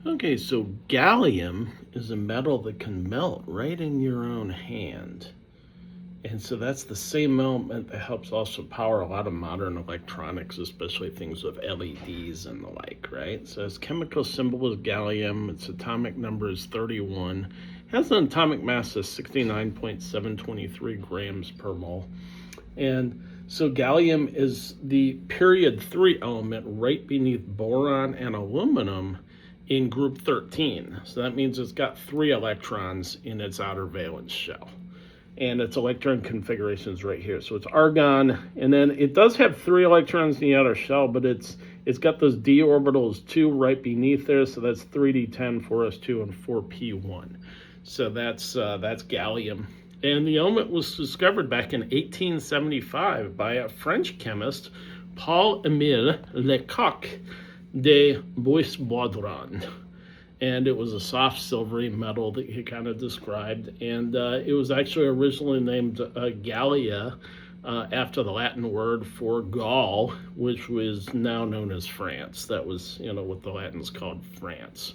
Okay, so gallium is a metal that can melt right in your own hand. And so that's the same element that helps also power a lot of modern electronics, especially things with LEDs and the like, right? So its chemical symbol is gallium, its atomic number is 31, it has an atomic mass of 69.723 grams per mole. And so gallium is the period 3 element right beneath boron and aluminum in group 13. So that means it's got 3 electrons in its outer valence shell. And its electron configuration is right here. So it's argon, and then it does have 3 electrons in the outer shell, but it's got those d orbitals 2 right beneath there. So that's 3d10, 4s2, and 4p1. So that's gallium. And the element was discovered back in 1875 by a French chemist, Paul-Émile Lecoq de Boisbaudran. And it was a soft silvery metal that he kind of described. And it was actually originally named Gallia after the Latin word for Gaul, which was now known as France. That was, what the Latins called France.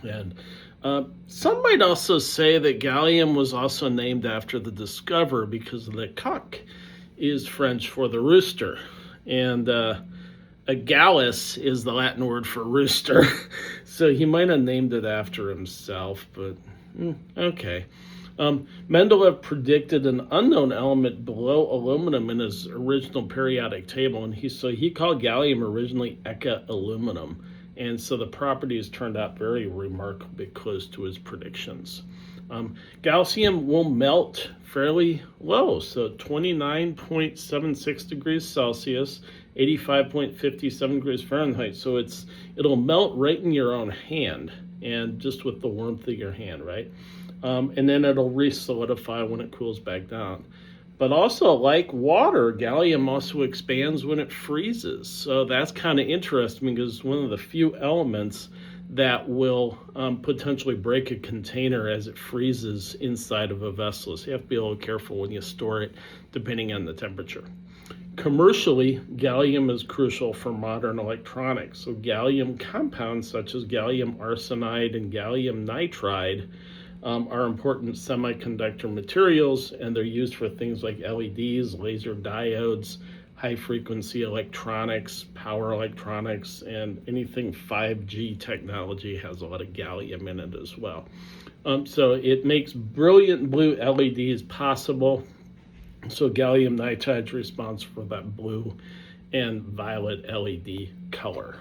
And some might also say that gallium was also named after the discoverer because the coq is French for the rooster. And a gallus is the Latin word for rooster. So he might have named it after himself, but okay. Mendeleev predicted an unknown element below aluminum in his original periodic table, and he called gallium originally Eka aluminum. And so the properties turned out very remarkably close to his predictions. Gallium will melt fairly low, so 29.76 degrees Celsius, 85.57 degrees Fahrenheit. So it'll melt right in your own hand, and just with the warmth of your hand, right? And then it'll re-solidify when it cools back down. But also, like water, gallium also expands when it freezes. So that's kind of interesting because it's one of the few elements that will potentially break a container as it freezes inside of a vessel. So you have to be a little careful when you store it, depending on the temperature. Commercially, gallium is crucial for modern electronics. So gallium compounds such as gallium arsenide and gallium nitride are important semiconductor materials, and they're used for things like LEDs, laser diodes, high-frequency electronics, power electronics, and anything 5G technology has a lot of gallium in it as well. So it makes brilliant blue LEDs possible. So gallium nitride is responsible for that blue and violet LED color.